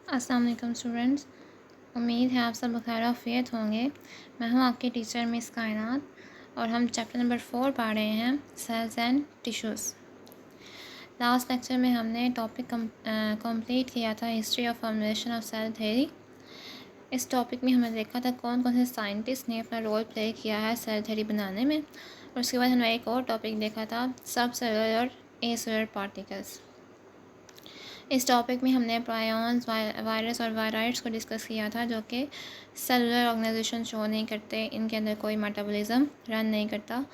अस्सलाम वालेकुम स्टूडेंट्स। उम्मीद है आप सब खैर आफियत होंगे। मैं हूं आपकी टीचर मिस कायनात और हम चैप्टर नंबर 4 पढ़ रहे हैं, cells and tissues. Last lecture में हमने टॉपिक कंप्लीट किया था, history of formulation of cell theory. इस टॉपिक में हमने देखा था कौन कौन से साइंटिस्ट ने अपना रोल प्ले किया है सेल थ्योरी बनाने में, और उसके बाद हमने एक और टॉपिक देखा था, सब सेलुलर और एसेलुलर पार्टिकल्स। इस टॉपिक में हमने प्रायॉन्स, वायरस और वायराइड्स को डिस्कस किया था, जो कि सेलुलर ऑर्गेनाइजेशन शो नहीं करते, इनके अंदर कोई मेटाबॉलिज्म रन नहीं करता,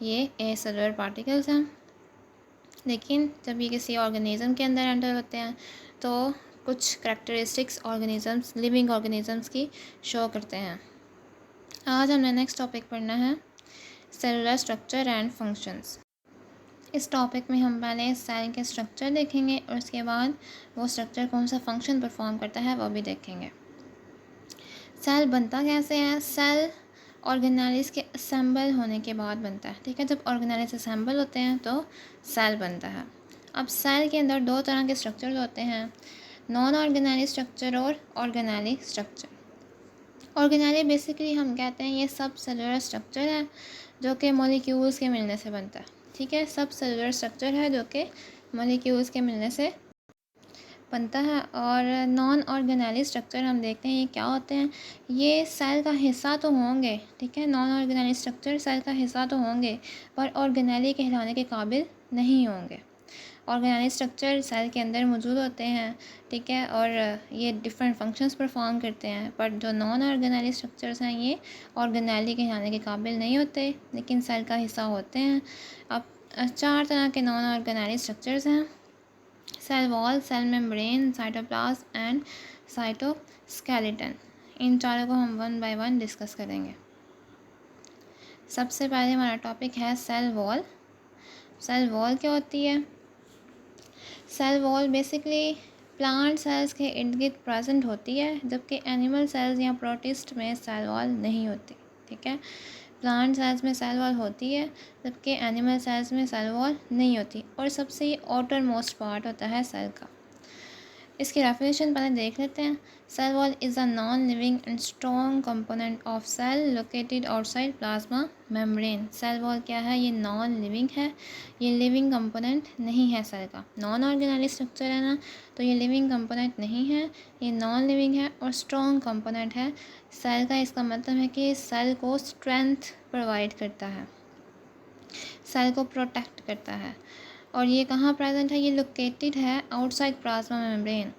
ये एसेलुलर पार्टिकल्स हैं। लेकिन जब ये किसी ऑर्गेनिज़म के अंदर एंटर होते हैं तो कुछ करैक्टरिस्टिक्स ऑर्गेनिज़म्स, लिविंग ऑर्गेनिज़म्स की शो करते हैं। आज हमने नेक्स्ट टॉपिक पढ़ना है, सेलुलर स्ट्रक्चर एंड फंक्शंस। इस टॉपिक में हम पहले सेल के स्ट्रक्चर देखेंगे और उसके बाद वो स्ट्रक्चर कौन सा फंक्शन परफॉर्म करता है वो भी देखेंगे। सेल बनता कैसे है? सेल ऑर्गेनेलिस के असेंबल होने के बाद बनता है। ठीक है, जब ऑर्गेनेलिस असेंबल होते हैं तो सेल बनता है। अब सेल के अंदर दो तरह के स्ट्रक्चर होते हैं, नॉन ऑर्गेनेलिस स्ट्रक्चर और ऑर्गेनेली स्ट्रक्चर। ऑर्गेनेली बेसिकली हम कहते हैं ये सब सेलुलर स्ट्रक्चर है जो कि मॉलिक्यूल्स के मिलने से बनता है। ठीक है, सब सेलुलर स्ट्रक्चर है जो कि मॉलिक्यूल्स के मिलने से बनता है। और नॉन ऑर्गेनेली स्ट्रक्चर हम देखते हैं ये क्या होते हैं, ये सेल का हिस्सा तो होंगे। ठीक है, नॉन ऑर्गेनेली स्ट्रक्चर सेल का हिस्सा तो होंगे पर ऑर्गेनेली कहलाने के काबिल नहीं होंगे। ऑर्गेनेली स्ट्रक्चर सेल के अंदर मौजूद होते हैं, ठीक है, और ये डिफरेंट फंक्शंस परफॉर्म करते हैं, पर जो नॉन ऑर्गेनेली स्ट्रक्चर्स हैं ये ऑर्गेनेली कहलाने के काबिल नहीं होते लेकिन सेल का हिस्सा होते हैं। अब 4 तरह के नॉन ऑर्गेनेली स्ट्रक्चर्स हैं, cell wall, cell membrane, cytoplasm and cytoskeleton. इन चारों को हम वन बाय वन डिस्कस करेंगे। सबसे पहले हमारा टॉपिक है सेल वॉल। सेल वॉल क्या होती है? Cell wall basically plant cells के इर्द गिर्द प्रेजेंट होती है, जबकि एनिमल सेल्स या प्रोटिस्ट में सेल वॉल नहीं होती। ठीक है, प्लांट सेल्स में सेल वॉल होती है जबकि एनिमल सेल्स में सेल वॉल नहीं होती, और सबसे आउटर मोस्ट पार्ट होता है सेल का। इसकी डेफिनेशन पहले देख लेते हैं। Cell wall is a non living and strong component of cell located outside plasma membrane. Cell wall क्या है? ये नॉन लिविंग है, ये लिविंग कंपोनेंट नहीं है सेल का। नॉन ऑर्गेनेलिक स्ट्रक्चर है ना, तो ये लिविंग कंपोनेंट नहीं है, ये नॉन लिविंग है और स्ट्रॉन्ग कंपोनेंट है सेल का। इसका मतलब है कि सेल को स्ट्रेंथ प्रोवाइड करता है, सेल को प्रोटेक्ट करता है। और ये कहाँ प्रेजेंट है? ये लोकेटेड है आउटसाइड प्लाज्मा मेम्ब्रेन।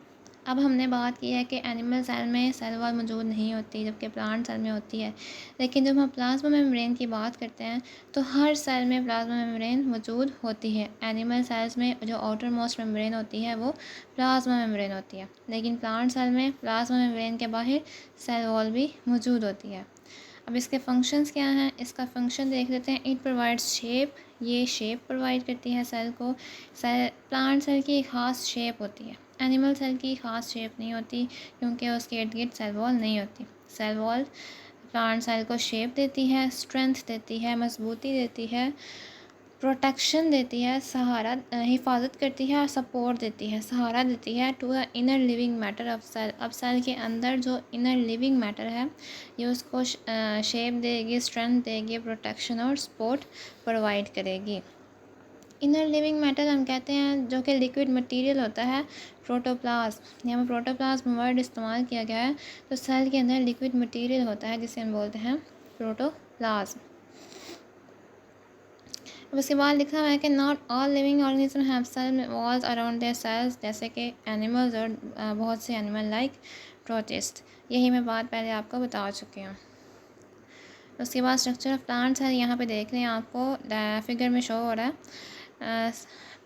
अब हमने बात की है कि एनिमल सेल में सेल वॉल मौजूद नहीं होती जबकि प्लांट सेल में होती है, लेकिन जब हम प्लाज्मा मेम्ब्रेन की बात करते हैं तो हर सेल में प्लाज्मा मेम्ब्रेन मौजूद होती है। एनिमल सेल्स में जो आउटर मोस्ट मेम्ब्रेन होती है वो प्लाज्मा मेम्ब्रेन होती है, लेकिन प्लांट सेल में प्लाज्मा मेम्ब्रेन के बाहर सेल वॉल भी मौजूद होती है। अब इसके फंक्शंस क्या हैं? इसका फंक्शन देख लेते हैं। इट प्रोवाइड्स शेप, ये शेप प्रोवाइड करती है सेल को। सेल, प्लांट सेल की एक ख़ास शेप होती है, एनिमल सेल की ख़ास शेप नहीं होती क्योंकि उसके इर्द गिर्द सेल वॉल नहीं होती। सेल वॉल प्लांट सेल को शेप देती है, स्ट्रेंथ देती है, मजबूती देती है, प्रोटेक्शन देती है, सहारा, हिफाजत करती है और सपोर्ट देती है, सहारा देती है to the inner living matter of cell. अब सेल के अंदर जो इनर लिविंग मैटर है ये उसको शेप देगी, स्ट्रेंथ देगी, प्रोटेक्शन और सपोर्ट प्रोवाइड करेगी। इनर लिविंग मैटर हम कहते हैं जो कि लिक्विड मटेरियल होता है, प्रोटोप्लाज्म। यहाँ पर प्रोटोप्लाज्म वर्ड इस्तेमाल किया गया है, तो सेल के अंदर लिक्विड मटेरियल होता है जिसे हम बोलते हैं प्रोटोप्लाज्म। अब उसके बाद लिखा हुआ है कि not all living organism have cell walls around their cells, जैसे कि एनिमल्स और बहुत से एनिमल लाइक प्रोटिस्ट। यही मैं बात पहले आपको बता चुकी हूँ। उसके बाद स्ट्रक्चर ऑफ प्लांट सेल यहाँ पे देख रहे हैं, आपको फिगर में शो हो रहा है।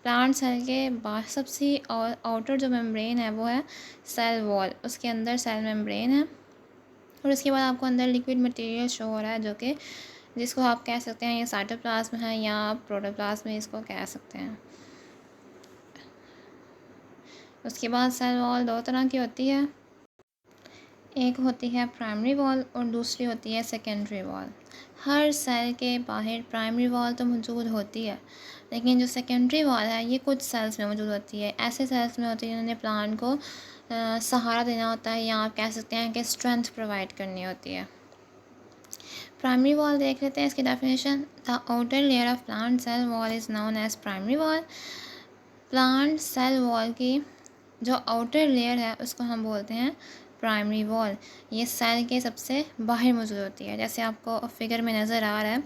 प्लांट सेल के सबसे आउटर जो मेम्ब्रेन है वो है सेल वॉल, उसके अंदर सेल मेम्ब्रेन है, और उसके बाद आपको अंदर लिक्विड मटेरियल शो हो रहा है जो कि जिसको आप कह सकते हैं ये साइटोप्लाज्म है या प्रोटोप्लाज्म इसको कह सकते हैं। उसके बाद सेल वॉल दो तरह की होती है, एक होती है प्राइमरी वॉल और दूसरी होती है सेकेंडरी वॉल। हर सेल के बाहर प्राइमरी वॉल तो मौजूद होती है लेकिन जो सेकेंडरी वॉल है ये कुछ सेल्स में मौजूद होती है, ऐसे सेल्स में होती है जिन्होंने प्लांट को सहारा देना होता है, या आप कह सकते हैं कि स्ट्रेंथ प्रोवाइड करनी होती है। प्राइमरी वॉल देख लेते हैं इसकी definition. The outer layer of plant cell wall is known as primary wall. Plant cell wall की जो आउटर लेयर है उसको हम बोलते हैं प्राइमरी वॉल। ये सेल के सबसे बाहर मौजूद होती है, जैसे आपको फिगर में नज़र आ रहा है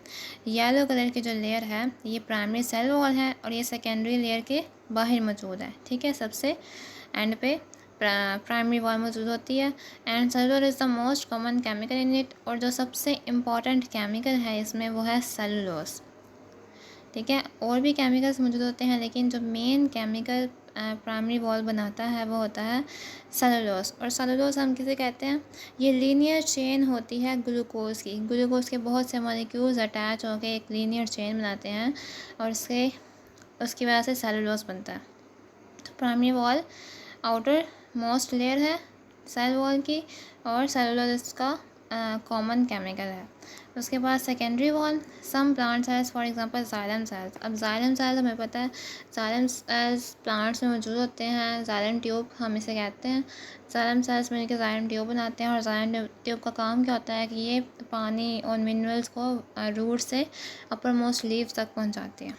येलो कलर की जो लेयर है ये प्राइमरी सेल वॉल है और ये सेकेंडरी लेयर के बाहर मौजूद है। ठीक है, सबसे एंड पे प्राइमरी वॉल मौजूद होती है। And cellulose is the most common chemical in it, और जो सबसे इम्पॉर्टेंट केमिकल है इसमें वो है सेलुलोज। ठीक है, और भी केमिकल्स मौजूद होते हैं लेकिन जो मेन केमिकल प्राइमरी वॉल बनाता है वो होता है सेलुलोज। और सेलुलोज हम किसे कहते हैं, ये लीनियर चेन होती है ग्लूकोज की। ग्लूकोज के बहुत से मॉलिक्यूल्स अटैच होकर एक लीनियर चेन बनाते हैं और उसकी वजह से सेलुलोज बनता है। तो primary wall outermost layer है सेल वॉल की, और सेलुलोज इसका कॉमन केमिकल है। उसके बाद secondary wall, some plant cells for example xylem cells. अब जाइलम सेल्स हमें पता है जाइलम सेल्स प्लांट्स में मौजूद होते हैं, जाइलम ट्यूब हम इसे कहते हैं। जाइलम सेल्स मिलकर जाइलम ट्यूब बनाते हैं, और जाइलम ट्यूब का काम क्या होता है कि ये पानी और मिनरल्स को रूट से अपर मोस्ट लीव्स तक पहुँचाते हैं।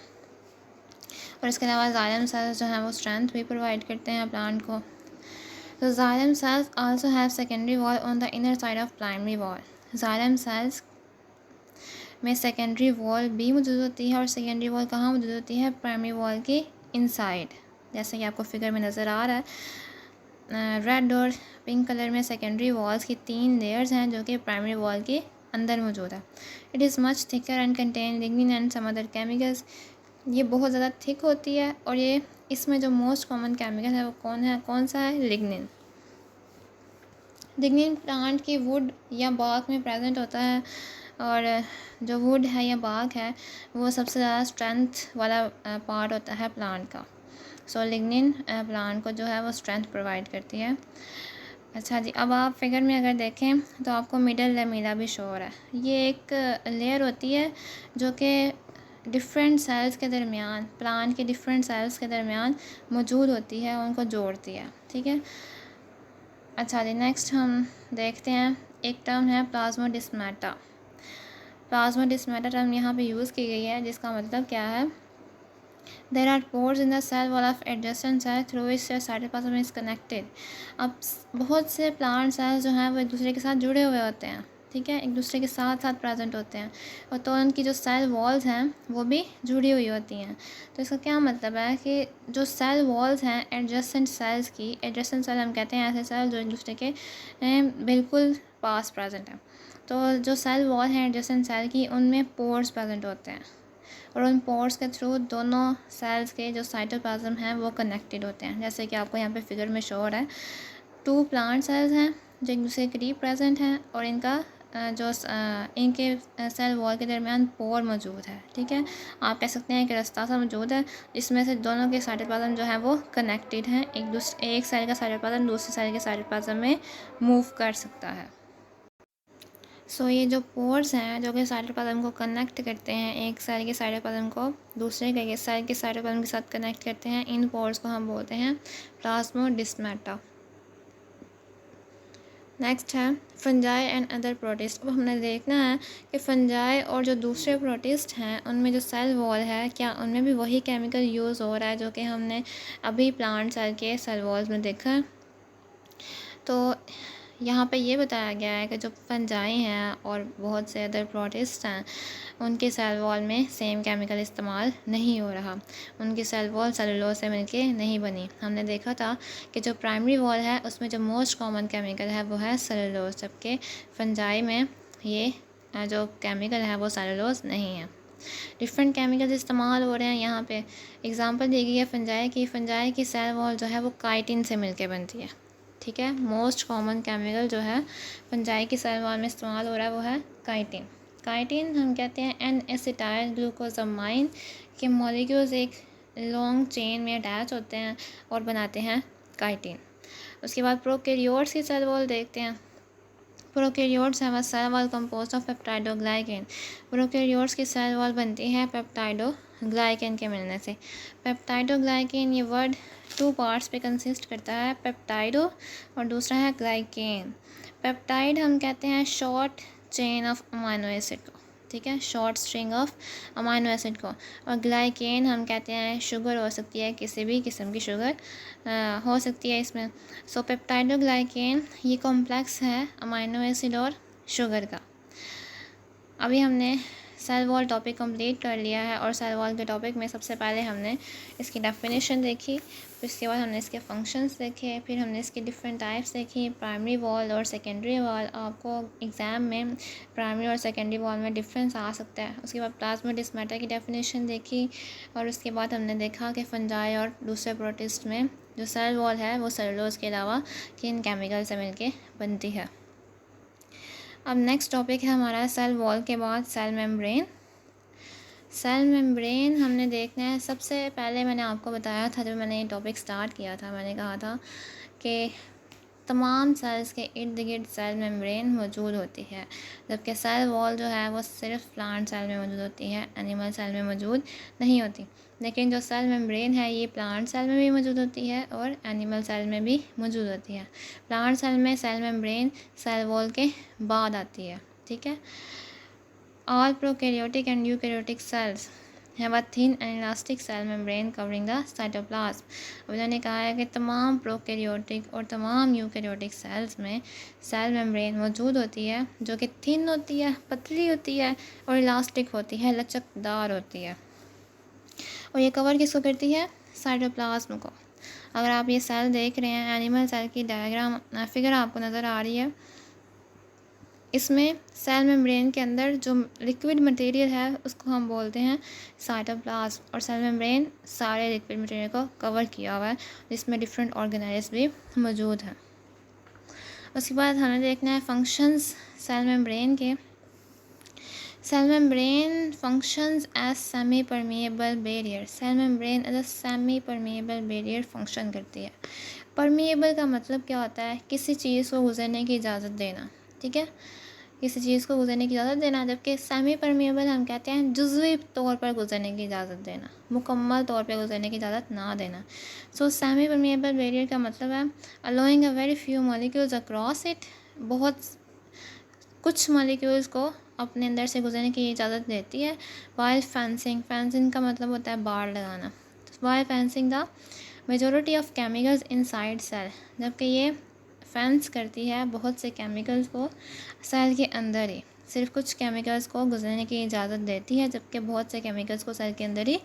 और इसके अलावा जाइलम सेल्स जो हैं वो स्ट्रेंथ भी प्रोवाइड करते हैं प्लांट को। तो xylem cells also have secondary wall on the inner side of primary wall. Xylem cells में सेकेंडरी वॉल भी मौजूद होती है, और सेकेंडरी वॉल कहाँ मौजूद होती है, प्राइमरी वॉल के इनसाइड, जैसे कि आपको फिगर में नज़र आ रहा है। रेड और पिंक कलर में सेकेंडरी वॉल्स की 3 लेयर्स हैं जो कि प्राइमरी वॉल के अंदर मौजूद है। It is much thicker and contain lignin and some other chemicals. ये बहुत ज़्यादा थिक होती है, और ये इसमें जो मोस्ट कॉमन केमिकल है वो कौन सा है, लिग्निन। लिग्निन प्लांट की वुड या बाग में प्रेजेंट होता है, और जो वुड है या बाग है वो सबसे ज़्यादा स्ट्रेंथ वाला पार्ट होता है प्लांट का। सो लिग्निन प्लांट को जो है वो स्ट्रेंथ प्रोवाइड करती है। अच्छा जी, अब आप फिगर में अगर देखें तो आपको मिडल लैमेला भी शो हो रहा है। ये एक लेयर होती है जो कि डिफरेंट सेल्स के दरमियान, प्लांट के डिफरेंट सेल्स के दरमियान मौजूद होती है, उनको जोड़ती है। ठीक है, अच्छा जी, नेक्स्ट हम देखते हैं एक टर्म है प्लाज्मोडिस्माटा। प्लाज्मोडिस्माटा टर्म यहाँ पे यूज़ की गई है, जिसका मतलब क्या है, there are pores in the cell wall of adjacent cell through which cytoplasm is connected. अब बहुत से प्लांट सेल्स जो हैं वो एक दूसरे के साथ जुड़े हुए होते हैं। ठीक है, एक दूसरे के साथ साथ प्रेजेंट होते हैं, और तो उनकी जो सेल वॉल्स हैं वो भी जुड़ी हुई होती हैं। तो इसका क्या मतलब है कि जो सेल वॉल्स हैं एडजेसेंट सेल्स की, एडजेसेंट सेल हम कहते हैं ऐसे सेल जो एक दूसरे के बिल्कुल पास प्रेजेंट हैं। तो जो सेल वॉल हैं एडजेसेंट सेल की, उनमें पोर्स प्रेजेंट होते हैं, और उन पोर्स के थ्रू दोनों सेल्स के जो साइटोप्लाज्म हैं वो कनेक्टेड होते हैं, जैसे कि आपको यहाँ पे फिगर में शो हो रहा है। 2 प्लांट सेल्स हैं जो एक दूसरे के करीब प्रेजेंट हैं, और इनका इनके सेल वॉल के दरमियान पोर मौजूद है। ठीक है, आप कह सकते हैं कि रास्ता सा मौजूद है, इसमें से दोनों के साइटोप्लाज्म जो है वो कनेक्टेड हैं, एक सेल का साइटोप्लाज्म दूसरे सेल के साइटोप्लाज्म में मूव कर सकता है। सो ये जो पोर्स हैं जो कि साइटोप्लाज्म को कनेक्ट करते हैं, एक सेल के साइटोप्लाज्म को दूसरे के सेल के साइटोप्लाज्म के साथ कनेक्ट करते हैं, इन पोर्स को हम बोलते हैं प्लाज्मोडिस्माटा। नेक्स्ट है फंजाई एंड अदर प्रोटिस्ट। अब हमने देखना है कि फंजाई और जो दूसरे प्रोटिस्ट हैं उनमें जो सेल वॉल है क्या उनमें भी वही केमिकल यूज़ हो रहा है जो कि हमने अभी प्लांट सेल के सेल वॉल्स में देखा है। तो यहाँ पे ये बताया गया है कि जो फंजाई हैं और बहुत से अदर प्रोटिस्ट हैं उनके सेल वॉल में सेम केमिकल इस्तेमाल नहीं हो रहा, उनकी सेल वॉल सेलुलोज से मिलके नहीं बनी। हमने देखा था कि जो प्राइमरी वॉल है उसमें जो मोस्ट कॉमन केमिकल है वो है सेलुलोज, जबकि फंजाई में ये जो केमिकल है वो सेलुलोज नहीं है। डिफरेंट केमिकल्स इस्तेमाल हो रहे हैं यहाँ पे। एग्जांपल दी गई है फंजाई की सेल वॉल जो है वो काइटिन से मिलके बनती है। ठीक है, मोस्ट कॉमन केमिकल जो है फंजाई की सेल वॉल में इस्तेमाल हो रहा है वो है काइटिन। काइटिन हम कहते हैं एन एसिटाइल ग्लूकोजामाइन के मॉलिक्यूल्स एक लॉन्ग चेन में अटैच होते हैं और बनाते हैं काइटिन। उसके बाद प्रोकैरियोट्स की सेल वॉल देखते हैं। Prokaryotes cell wall composed of peptidoglycan. Prokaryotes की सेल वॉल बनती है पेप्टाइडोग्लाइकेन ग्लाइकेन के मिलने से। पेप्टाइडोग्लाइकेन ये वर्ड 2 पार्ट्स पे कंसिस्ट करता है, पेप्टाइडो और दूसरा है ग्लाइकेन। पेप्टाइड हम कहते हैं short chain of amino acid को, ठीक है, short string of amino acid को। और ग्लाइकेन हम कहते हैं शुगर हो सकती है, किसी भी किस्म की शुगर हो सकती है इसमें। सो पेप्टाइडोग्लाइकेन ये कॉम्प्लेक्स है अमाइनो एसिड और शुगर का। अभी हमने सेल वॉल टॉपिक कंप्लीट कर लिया है और सेल वॉल के टॉपिक में सबसे पहले हमने इसकी डेफिनेशन देखी, फिर इसके बाद हमने इसके फंक्शंस देखे, फिर हमने इसकी डिफरेंट टाइप्स देखी, प्राइमरी वॉल और सेकेंडरी वॉल। आपको एग्ज़ाम में प्राइमरी और सेकेंडरी वॉल में डिफरेंस आ सकता है। उसके बाद प्लाज्मोडेस मैटर की डेफिनेशन देखी और उसके बाद हमने देखा कि फंजाई और दूसरे प्रोटिस्ट में जो सेल वॉल है वो सेलुलोज के अलावा किन केमिकल से मिलके बनती है। अब नेक्स्ट टॉपिक है हमारा सेल वॉल के बाद सेल मेम्ब्रेन। सेल मेम्ब्रेन हमने देखना है। सबसे पहले मैंने आपको बताया था, जब मैंने ये टॉपिक स्टार्ट किया था, मैंने कहा था कि तमाम सेल्स के इर्द गिर्द सेल मेम्ब्रेन मौजूद होती है, जबकि सेल वॉल जो है वो सिर्फ प्लांट सेल में मौजूद होती है, एनिमल सेल में मौजूद नहीं होती। लेकिन जो सेल मेम्ब्रेन है ये प्लांट सेल में भी मौजूद होती है और एनिमल सेल में भी मौजूद होती है। प्लांट सेल में सेल मेम्ब्रेन सेल वॉल के बाद आती है, ठीक है। All prokaryotic and eukaryotic cells have a thin and elastic cell membrane covering the cytoplasm। अब मैंने कहा है कि तमाम प्रोकैरियोटिक और तमाम यूकैरियोटिक सेल्स में सेल मेम्ब्रेन मौजूद होती है, जो कि थिन होती है, पतली होती है और इलास्टिक होती है, लचकदार होती है। और ये कवर किसको करती है? साइटोप्लाज्म को। अगर आप ये सेल देख रहे हैं, एनिमल सेल की डायग्राम फिगर आपको नज़र आ रही है, इसमें सेल मेम्ब्रेन के अंदर जो लिक्विड मटेरियल है उसको हम बोलते हैं साइटोप्लाज्म। और सेल मेम्ब्रेन सारे लिक्विड मटेरियल को कवर किया हुआ है, जिसमें डिफरेंट ऑर्गेनेल्स भी मौजूद हैं। उसके बाद हमें देखना है फंक्शंस सेल मेम्ब्रेन के। Cell membrane functions as semi permeable barrier. Cell membrane as a semi permeable barrier function करती है। परमिएबल का मतलब क्या होता है? किसी चीज़ को गुजरने की इजाज़त देना, ठीक है, किसी चीज़ को गुजरने की इजाज़त देना। जबकि सेमी परमिएबल हम कहते हैं जुज़वी तौर पर गुजरने की इजाज़त देना, मुकम्मल तौर पर गुजरने की इजाज़त ना देना। सो सेमी परमिएबल बैरियर का मतलब है allowing a very few molecules across it. बहुत कुछ मॉलिक्यूल्स को अपने अंदर से गुजरने की इजाज़त देती है। वाइल फेंसिंग, फेंसिंग का मतलब होता है बाड़ लगाना। While fencing the majority of chemicals inside cell, जबकि ये फेंस करती है बहुत से केमिकल्स को सेल के अंदर ही, सिर्फ कुछ केमिकल्स को गुजरने की इजाज़त देती है, जबकि बहुत से केमिकल्स को सेल के अंदर ही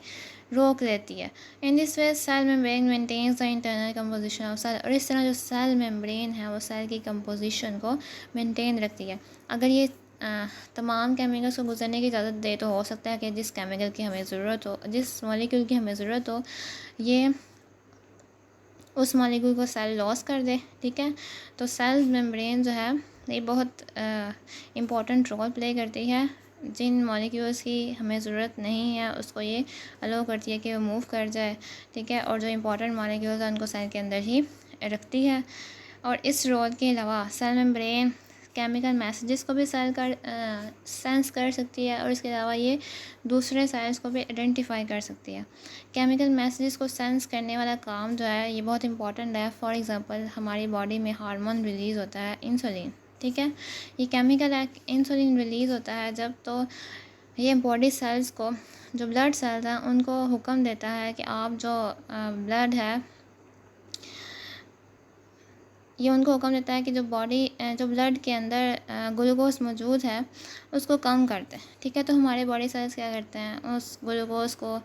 रोक लेती है। In this way cell membrane maintains the internal composition of cell. और इस तरह जो सेल मेम्ब्रेन है वो सेल की कंपोजिशन को मेंटेन रखती है। अगर ये तमाम केमिकल्स को गुजरने की इजाज़त दे तो हो सकता है कि जिस केमिकल की हमें ज़रूरत हो, जिस मॉलिक्यूल की हमें ज़रूरत हो, ये उस मॉलिक्यूल को सेल लॉस कर दे, ठीक है। तो सेल मेम्ब्रेन जो है ये बहुत इम्पॉर्टेंट रोल प्ले करती है। जिन मॉलिक्यूल्स की हमें ज़रूरत नहीं है उसको ये अलो करती है कि वो मूव कर जाए, ठीक है, और जो इम्पॉर्टेंट मॉलिक्यूल्स हैं उनको सेल के अंदर ही रखती है। और इस रोल के अलावा सेल मेम्ब्रेन केमिकल मैसेजेस को भी सेंस कर सकती है और इसके अलावा ये दूसरे सेल्स को भी आइडेंटिफाई कर सकती है। केमिकल मैसेजेस को सेंस करने वाला काम जो है ये बहुत इंपॉर्टेंट है। फॉर एग्जांपल हमारी बॉडी में हार्मोन रिलीज़ होता है इंसुलिन, ठीक है, ये केमिकल इंसुलिन रिलीज़ होता है जब, तो ये बॉडी सेल्स को, जो ब्लड सेल्स हैं, उनको हुक्म देता है कि आप जो ब्लड है, ये उनको हुक्म देता है कि जो ब्लड के अंदर ग्लूकोज मौजूद है उसको कम कर दें, ठीक है। तो हमारे बॉडी सेल्स क्या करते हैं, उस ग्लूकोज को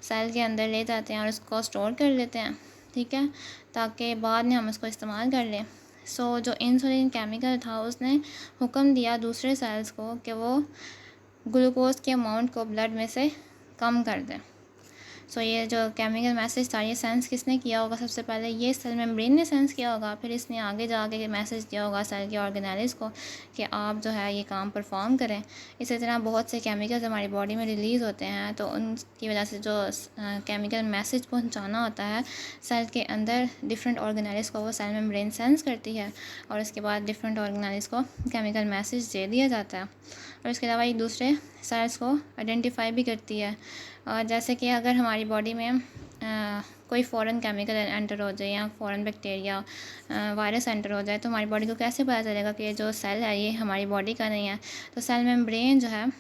सेल के अंदर ले जाते हैं और उसको स्टोर कर लेते हैं, ठीक है, ताकि बाद में हम उसको इस्तेमाल कर लें। सो जो इंसुलिन केमिकल था उसने हुक्म दिया दूसरे सेल्स को कि वो ग्लूकोज के अमाउंट को ब्लड में से कम कर दें, सो ये जो केमिकल मैसेज था ये सेंस किसने किया होगा? सबसे पहले ये सेल मेम्ब्रेन ने सेंस किया होगा, फिर इसने आगे जाके मैसेज दिया होगा सेल के ऑर्गेनेल्स को कि आप जो है ये काम परफॉर्म करें। इसी तरह बहुत से केमिकल्स हमारी बॉडी में रिलीज़ होते हैं, तो उनकी वजह से जो केमिकल मैसेज पहुंचाना होता है सेल के अंदर डिफरेंट ऑर्गेनेल्स को, वो सेल मेम्ब्रेन सेंस करती है और उसके बाद डिफरेंट ऑर्गेनेल्स को केमिकल मैसेज दे दिया जाता है। और इसके अलावा एक दूसरे सेल्स को आइडेंटिफाई भी करती है। और जैसे कि अगर हमारी बॉडी में कोई फ़ॉरेन केमिकल एंटर हो जाए या फ़ॉरेन बैक्टीरिया वायरस एंटर हो जाए, तो हमारी बॉडी को कैसे पता चलेगा कि ये जो सेल है ये हमारी बॉडी का नहीं है? तो सेल मेम्ब्रेन जो है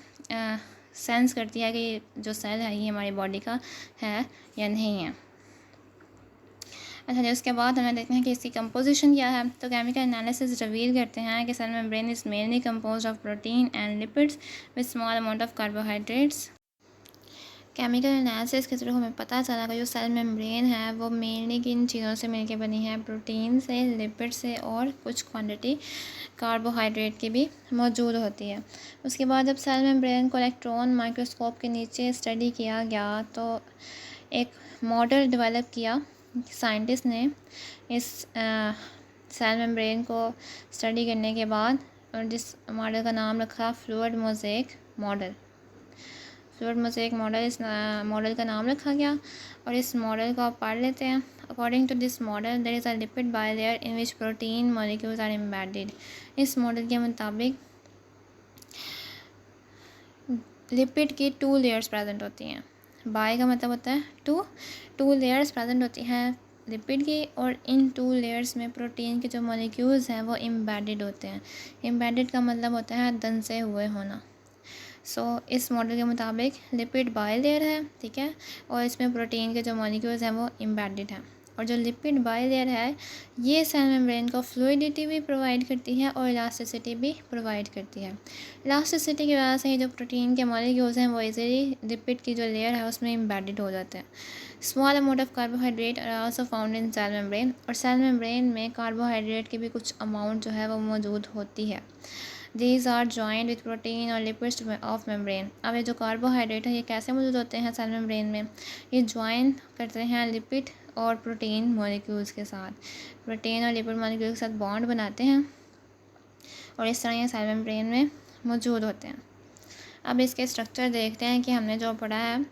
सेंस करती है कि जो सेल है ये हमारी बॉडी का है या नहीं है। अच्छा जी, उसके बाद हमें देखते हैं कि इसकी कंपोजिशन क्या है। तो केमिकल एनालिसिस रिवील करते हैं कि cell membrane is mainly composed of protein and lipids with small amount of carbohydrates. Chemical analysis के थ्रू हमें पता चला कि जो सेल मेम्ब्रेन है वो मेनली किन चीज़ों से मिलकर बनी है? प्रोटीन से, लिपिड से और कुछ क्वांटिटी कार्बोहाइड्रेट की भी मौजूद होती है। उसके बाद जब सेल मेम्ब्रेन को इलेक्ट्रॉन माइक्रोस्कोप के नीचे स्टडी किया गया तो एक मॉडल डेवलप किया साइंटिस्ट ने इस सेल मेम्ब्रेन को स्टडी करने के बाद, और जिस मॉडल का नाम रखा fluid mosaic model. Fluid mosaic model, इस मॉडल का नाम रखा गया और इस मॉडल को आप पढ़ लेते हैं। According to this model there is a lipid bilayer in which protein molecules are embedded. इस मॉडल के मुताबिक लिपिड की 2 लेयर्स प्रेजेंट होती हैं। बाय का मतलब होता है टू लेयर्स प्रेजेंट होती हैं लिपिड की, और इन 2 लेयर्स में प्रोटीन के जो मॉलिक्यूल्स हैं वो एम्बेडेड होते हैं। एम्बेडेड का मतलब होता है दंसे हुए होना। इस मॉडल के मुताबिक लिपिड बाय लेयर है, ठीक है, और इसमें प्रोटीन के जो मॉलिक्यूल्स हैं वो एम्बेडेड हैं। और जो लिपिड बाय लेयर है ये सेल मेम्ब्रेन को फ्लूइडिटी भी प्रोवाइड करती है और इलास्टिसिटी भी प्रोवाइड करती है। इलास्टिसिटी की वजह से जो प्रोटीन के मॉलिक्यूल्स हैं वो इजीली लिपिड की जो लेयर है उसमें एम्बेडेड हो जाते हैं। Small amount of carbohydrate are also found in cell membrane, और सेल मेम्ब्रेन में कार्बोहाइड्रेट की भी कुछ अमाउंट जो है वो मौजूद होती है। These are joint with protein और लिपिड्स ऑफ मेम्ब्रेन। अब ये जो कार्बोहाइड्रेट है ये कैसे मौजूद होते हैं सेल मेम्ब्रेन में? ये ज्वाइन करते हैं लिपिड और प्रोटीन मॉलिक्यूल्स के साथ, प्रोटीन और लिपिड मॉलिक्यूल्स के साथ बॉन्ड बनाते हैं और इस तरह ये सेल मेम्ब्रेन में मौजूद होते हैं। अब इसके स्ट्रक्चर देखते हैं कि हमने जो पढ़ा है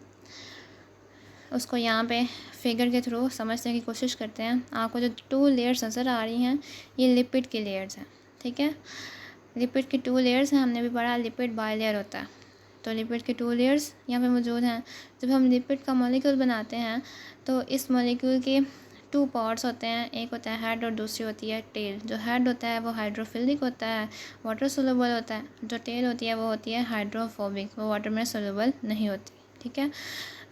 उसको यहाँ पे फिगर के थ्रू समझने की कोशिश करते हैं। आपको जो 2 लेयर्स नज़र आ रही हैं ये लिपिड की लेयर्स हैं, ठीक है। लिपिड की 2 लेयर्स हैं, हमने भी पढ़ा लिपिड बाय लेयर होता है। तो लिपिड की 2 लेयर्स यहाँ पे मौजूद हैं। जब हम लिपिड का मॉलिक्यूल बनाते हैं तो इस मॉलिक्यूल के 2 पार्ट्स होते हैं, एक होता है हेड और दूसरी होती है टेल। जो हेड होता है वो हाइड्रोफिलिक होता है, वाटर सोलुबल होता है। जो टेल होती है वो होती है हाइड्रोफोबिक, वो वाटर में सोलुबल नहीं होती, ठीक है।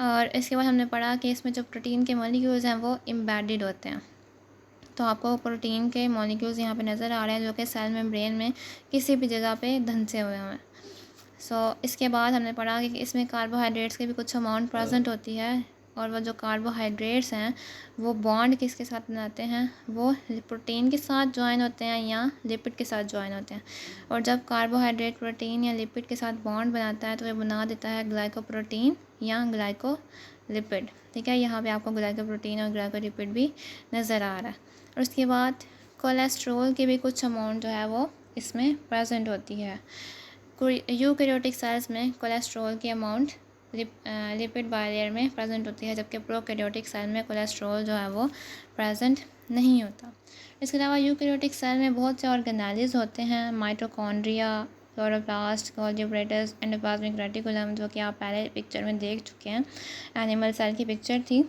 और इसके बाद हमने पढ़ा कि इसमें जो प्रोटीन के मॉलिक्यूल्स हैं वो एम्बेडेड होते हैं। तो आपको प्रोटीन के मॉलिक्यूल्स यहाँ पे नज़र आ रहे हैं जो कि सेल मेम्ब्रेन में किसी भी जगह पे धंसे हुए हैं। इसके बाद हमने पढ़ा कि इसमें कार्बोहाइड्रेट्स की भी कुछ अमाउंट प्रेजेंट होती है, और वो जो कार्बोहाइड्रेट्स हैं वो बॉन्ड किसके साथ बनाते हैं? वो प्रोटीन के साथ ज्वाइन होते हैं या लिपिड के साथ ज्वाइन होते हैं। और जब कार्बोहाइड्रेट प्रोटीन या लिपिड के साथ बॉन्ड बनाता है तो ये बना देता है ग्लाइकोप्रोटीन या ग्लाइकोलिपिड, ठीक है। यहाँ पे आपको ग्लाइकोप्रोटीन और ग्लाइकोलिपिड भी नज़र आ रहा है। और उसके बाद कोलेस्ट्रॉल की भी कुछ अमाउंट जो है वो इसमें प्रेजेंट होती है। यूकैरियोटिक सेल्स में कोलेस्ट्रॉल की अमाउंट लिपिड बाइलेयर में प्रेजेंट होती है, जबकि प्रोकैरियोटिक सेल में कोलेस्ट्रॉल जो है वो प्रेजेंट नहीं होता। इसके अलावा यूकैरियोटिक सेल में बहुत से ऑर्गेनेल्स होते हैं, mitochondria, chloroplast, Golgi apparatus, endoplasmic reticulum, जो कि आप पहले पिक्चर में देख चुके हैं। एनिमल सेल की पिक्चर थी,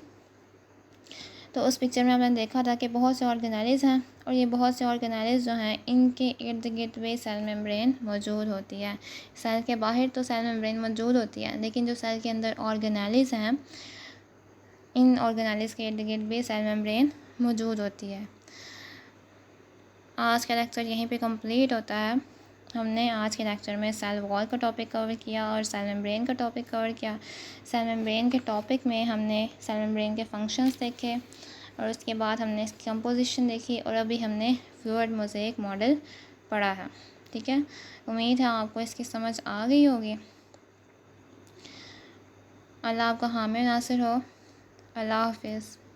तो उस पिक्चर में हमने देखा था कि बहुत से ऑर्गेनेल्स हैं, और ये बहुत से ऑर्गेनेल्स जो हैं इनके इर्द गिर्द भी सेल मेम्ब्रेन मौजूद होती है। सेल के बाहर तो सेल मेम्ब्रेन मौजूद होती है, लेकिन जो सेल के अंदर ऑर्गेनेल्स हैं इन ऑर्गेनेल्स के इर्द गिर्द भी सेल मेम्ब्रेन मौजूद होती है। आज का लेक्चर यहीं पे कंप्लीट होता है। हमने आज के लेक्चर में सेल वॉल का टॉपिक कवर किया और सेल मेम्ब्रेन का टॉपिक कवर किया। सेल मेम्ब्रेन के टॉपिक में हमने सेल मेम्ब्रेन के फंक्शंस देखे, और उसके बाद हमने इसकी कंपोजिशन देखी, और अभी हमने फ्लूइड मोज़ेक मॉडल पढ़ा है, ठीक है। उम्मीद है आपको इसकी समझ आ गई होगी। अल्लाह आपका हामी नासिर हो। अल्लाह हाफिज़।